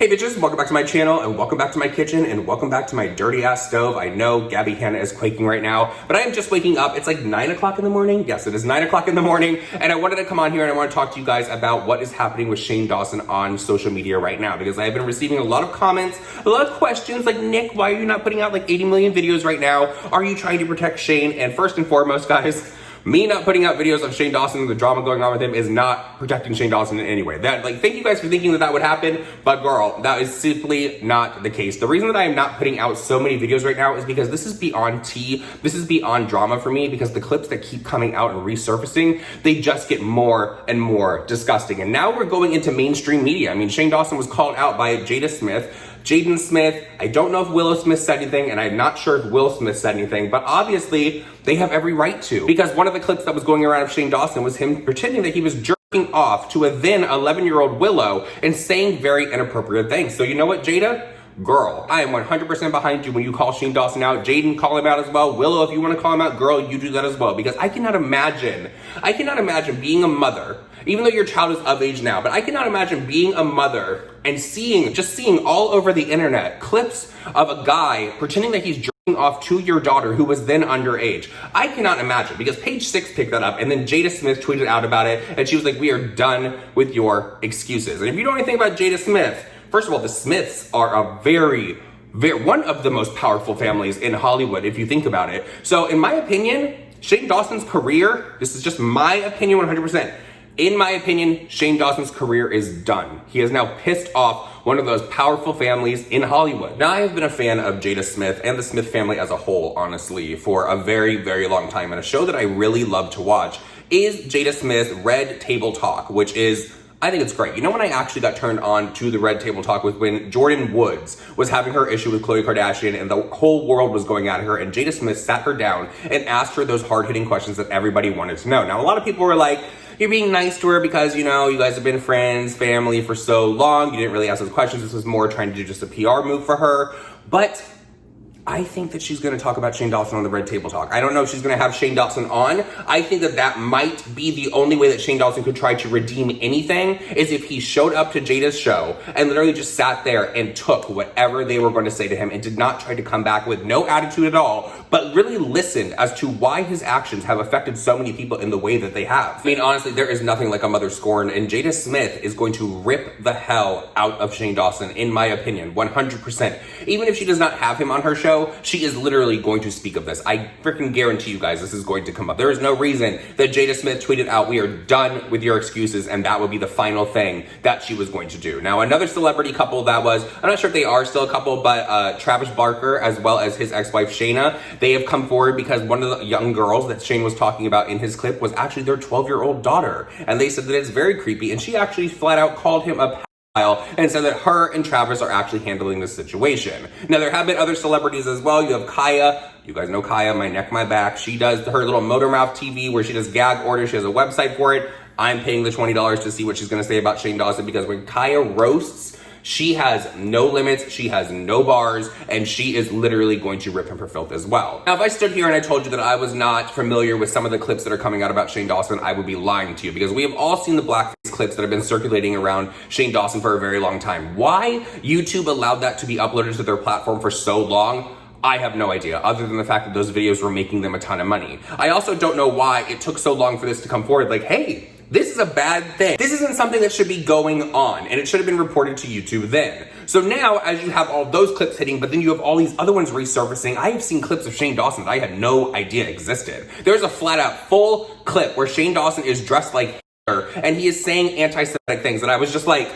Hey bitches, welcome back to my channel and welcome back to my kitchen and welcome back to my dirty ass stove. I know Gabby Hannah is quaking right now, but I am just waking up. It's like 9 o'clock in the morning. Yes, it is 9 o'clock in the morning. And I wanted to come on here and I want to talk to you guys about what is happening with Shane Dawson on social media right now, because I have been receiving a lot of comments, a lot of questions like, Nick, why are you not putting out like 80 million videos right now? Are you trying to protect Shane? And first and foremost, guys, me not putting out videos of Shane Dawson and the drama going on with him is not protecting Shane Dawson in any way. Thank you guys for thinking that would happen, but girl, that is simply not the case. The reason that I am not putting out so many videos right now is because this is beyond tea. This is beyond drama for me, because the clips that keep coming out and resurfacing, they just get more and more disgusting. And now we're going into mainstream media. I mean, Shane Dawson was called out by Jada Smith, Jaden Smith. I don't know if Willow Smith said anything, and I'm not sure if Will Smith said anything, but obviously they have every right to, because one of the clips that was going around of Shane Dawson was him pretending that he was jerking off to a then 11-year-old Willow and saying very inappropriate things. So you know what, Jada? Girl, I am 100% behind you when you call Shane Dawson out. Jaden, call him out as well. Willow, if you want to call him out, girl, you do that as well. Because I cannot imagine being a mother, even though your child is of age now, but I cannot imagine being a mother and just seeing all over the internet clips of a guy pretending that he's jerking off to your daughter who was then underage. I cannot imagine, because Page 6 picked that up, and then Jada Smith tweeted out about it, and she was like, we are done with your excuses. And if you know anything about Jada Smith, first of all, the Smiths are a very one of the most powerful families in Hollywood, if you think about it. So in my opinion, Shane Dawson's career, this is just my opinion 100%. In my opinion, Shane Dawson's career is done. He has now pissed off one of those powerful families in Hollywood. Now, I have been a fan of Jada Smith and the Smith family as a whole, honestly, for a very, very long time. And a show that I really love to watch is Jada Smith's Red Table Talk, which is, I think it's great. You know when I actually got turned on to the Red Table Talk was when Jordyn Woods was having her issue with Khloe Kardashian and the whole world was going at her, and Jada Smith sat her down and asked her those hard-hitting questions that everybody wanted to know. Now, a lot of people were like, you're being nice to her because, you know, you guys have been friends, family for so long. You didn't really ask those questions. This was more trying to do just a PR move for her. But I think that she's going to talk about Shane Dawson on the Red Table Talk. I don't know if she's going to have Shane Dawson on. I think that that might be the only way that Shane Dawson could try to redeem anything, is if he showed up to Jada's show and literally just sat there and took whatever they were going to say to him and did not try to come back with no attitude at all, but really listened as to why his actions have affected so many people in the way that they have. I mean, honestly, there is nothing like a mother's scorn, and Jada Smith is going to rip the hell out of Shane Dawson, in my opinion, 100%. Even if she does not have him on her show, she is literally going to speak of this. I freaking guarantee you guys this is going to come up. There is no reason that Jada Smith tweeted out, we are done with your excuses, and that would be the final thing that she was going to do. Now, another celebrity couple that was, I'm not sure if they are still a couple, but Travis Barker as well as his ex-wife Shayna, they have come forward because one of the young girls that Shane was talking about in his clip was actually their 12-year-old daughter. And they said that it's very creepy, and she actually flat out called him a and said that her and Travis are actually handling this situation. Now, there have been other celebrities as well. You have Kaya. You guys know Kaya, My Neck, My Back. She does her little Motor Mouth TV where she does gag orders. She has a website for it. I'm paying the $20 to see what she's going to say about Shane Dawson, because when Kaya roasts, she has no limits, she has no bars, and she is literally going to rip him for filth as well. Now, if I stood here and I told you that I was not familiar with some of the clips that are coming out about Shane Dawson, I would be lying to you, because we have all seen the Blackface clips that have been circulating around Shane Dawson for a very long time. Why YouTube allowed that to be uploaded to their platform for so long, I have no idea, other than the fact that those videos were making them a ton of money. I also don't know why it took so long for this to come forward. Like, hey, this is a bad thing. This isn't something that should be going on, and it should have been reported to YouTube then. So now, as you have all those clips hitting, but then you have all these other ones resurfacing, I have seen clips of Shane Dawson that I had no idea existed. There's a flat-out full clip where Shane Dawson is dressed like Hitler, and he is saying anti-Semitic things, and I was just like,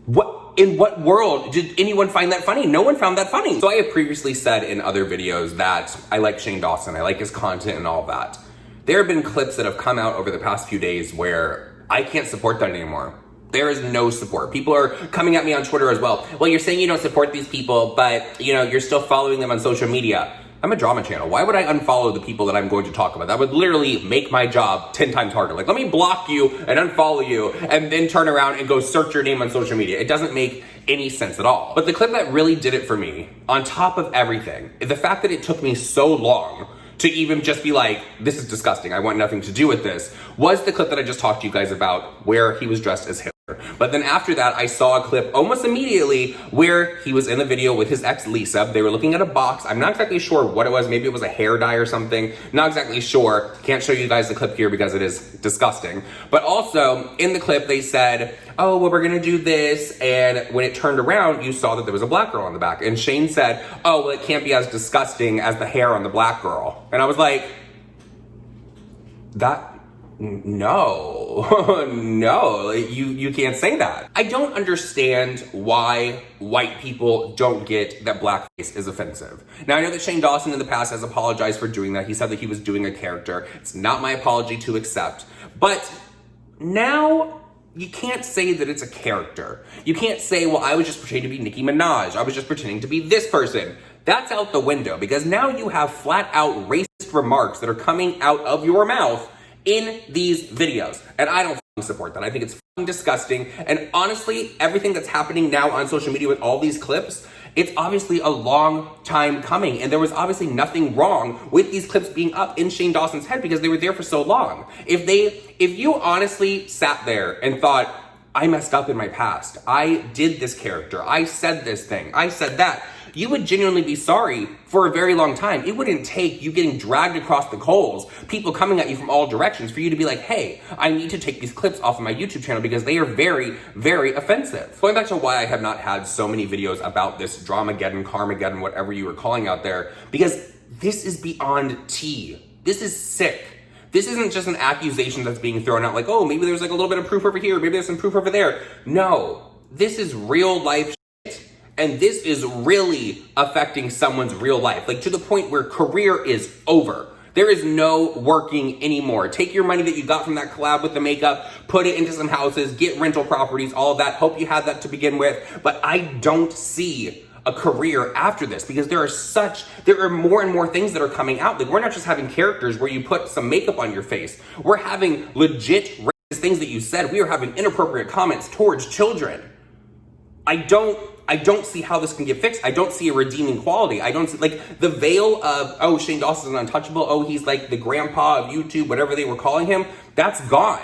what? In what world did anyone find that funny? No one found that funny. So I have previously said in other videos that I like Shane Dawson, I like his content and all that. There have been clips that have come out over the past few days where I can't support that anymore. There is no support. People are coming at me on Twitter as well. Well, you're saying you don't support these people, but you know, you're still following them on social media. I'm a drama channel. Why would I unfollow the people that I'm going to talk about? That would literally make my job 10 times harder. Like, let me block you and unfollow you and then turn around and go search your name on social media. It doesn't make any sense at all. But the clip that really did it for me, on top of everything, is the fact that it took me so long to even just be like, this is disgusting, I want nothing to do with this, was the clip that I just talked to you guys about where he was dressed as Hitler. But then after that, I saw a clip almost immediately where he was in the video with his ex Lisa. They were looking at a box. I'm not exactly sure what it was. Maybe it was a hair dye or something. Not exactly sure. Can't show you guys the clip here because it is disgusting. But also in the clip, they said, oh, well, we're gonna do this. And when it turned around, you saw that there was a black girl on the back. And Shane said, oh, well, it can't be as disgusting as the hair on the black girl. And I was like, no, no, you can't say that. I don't understand why white people don't get that blackface is offensive. Now, I know that Shane Dawson in the past has apologized for doing that. He said that he was doing a character. It's not my apology to accept. But now you can't say that it's a character. You can't say, well, I was just pretending to be Nicki Minaj. I was just pretending to be this person. That's out the window because now you have flat out racist remarks that are coming out of your mouth in these videos. And I don't support that. I think it's disgusting. And honestly, everything that's happening now on social media with all these clips, it's obviously a long time coming. And there was obviously nothing wrong with these clips being up in Shane Dawson's head because they were there for so long. If you honestly sat there and thought, I messed up in my past, I did this character, I said this thing, I said that, you would genuinely be sorry for a very long time. It wouldn't take you getting dragged across the coals, people coming at you from all directions for you to be like, hey, I need to take these clips off of my YouTube channel because they are very, very offensive. Going back to why I have not had so many videos about this Dramageddon, Karmageddon, whatever you were calling out there, because this is beyond tea. This is sick. This isn't just an accusation that's being thrown out like, oh, maybe there's like a little bit of proof over here, maybe there's some proof over there. No, this is real life shit. And this is really affecting someone's real life, like to the point where career is over. There is no working anymore. Take your money that you got from that collab with the makeup, put it into some houses, get rental properties, all of that. Hope you had that to begin with. But I don't see a career after this because there are more and more things that are coming out. Like, we're not just having characters where you put some makeup on your face. We're having legit racist things that you said. We are having inappropriate comments towards children. I don't see how this can get fixed. I don't see a redeeming quality. I don't see, like, the veil of, oh, Shane Dawson's untouchable. Oh, he's like the grandpa of YouTube, whatever they were calling him. That's gone.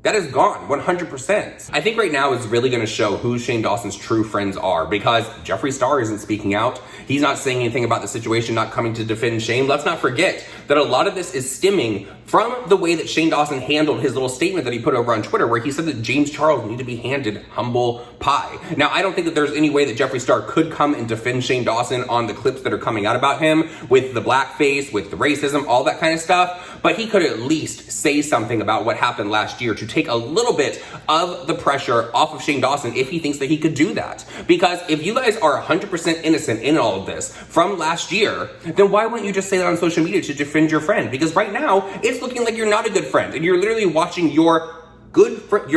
That is gone, 100%. I think right now is really gonna show who Shane Dawson's true friends are because Jeffree Star isn't speaking out. He's not saying anything about the situation, not coming to defend Shane. Let's not forget that a lot of this is stemming from the way that Shane Dawson handled his little statement that he put over on Twitter where he said that James Charles needed to be handed humble pie. Now, I don't think that there's any way that Jeffree Star could come and defend Shane Dawson on the clips that are coming out about him with the blackface, with the racism, all that kind of stuff, but he could at least say something about what happened last year to take a little bit of the pressure off of Shane Dawson if he thinks that he could do that. Because if you guys are 100% innocent in all of this from last year, then why wouldn't you just say that on social media to defend your friend? Because right now, it's looking like you're not a good friend and you're literally watching your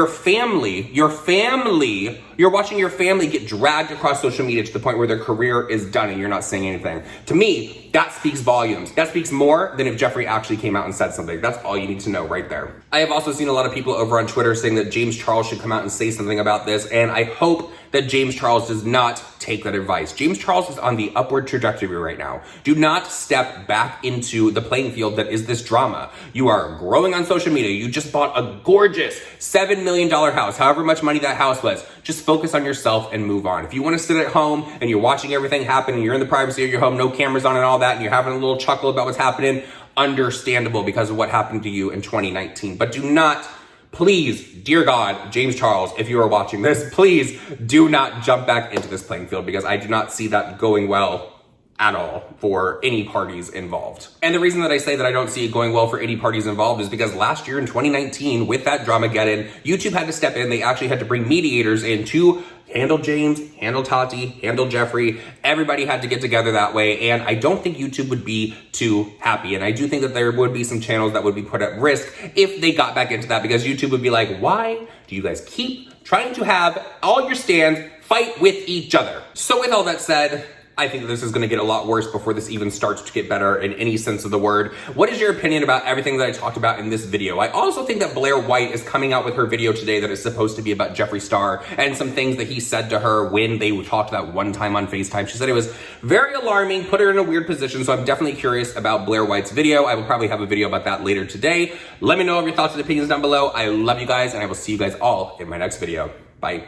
family, you're watching your family get dragged across social media to the point where their career is done and you're not saying anything. To me, that speaks volumes. That speaks more than if Jeffree actually came out and said something. That's all you need to know right there. I have also seen a lot of people over on Twitter saying that James Charles should come out and say something about this, and I hope that James Charles does not take that advice. James Charles is on the upward trajectory right now. Do not step back into the playing field that is this drama. You are growing on social media. You just bought a gorgeous $7 million house, however much money that house was. Just focus on yourself and move on. If you want to sit at home and you're watching everything happen and you're in the privacy of your home, no cameras on and all that, and you're having a little chuckle about what's happening, understandable because of what happened to you in 2019. But do not, please, dear God, James Charles, if you are watching this, please do not jump back into this playing field because I do not see that going well at all for any parties involved. And the reason that I say that I don't see it going well for any parties involved is because last year in 2019, with that Dramageddon, YouTube had to step in. They actually had to bring mediators in to handle James, handle Tati, handle Jeffree. Everybody had to get together that way. And I don't think YouTube would be too happy. And I do think that there would be some channels that would be put at risk if they got back into that because YouTube would be like, why do you guys keep trying to have all your stands fight with each other? So with all that said, I think that this is going to get a lot worse before this even starts to get better in any sense of the word. What is your opinion about everything that I talked about in this video? I also think that Blair White is coming out with her video today that is supposed to be about Jeffree Star and some things that he said to her when they talked that one time on FaceTime. She said it was very alarming, put her in a weird position, so I'm definitely curious about Blair White's video. I will probably have a video about that later today. Let me know your thoughts and opinions down below. I love you guys, and I will see you guys all in my next video. Bye.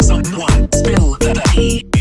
Someone spill the tea.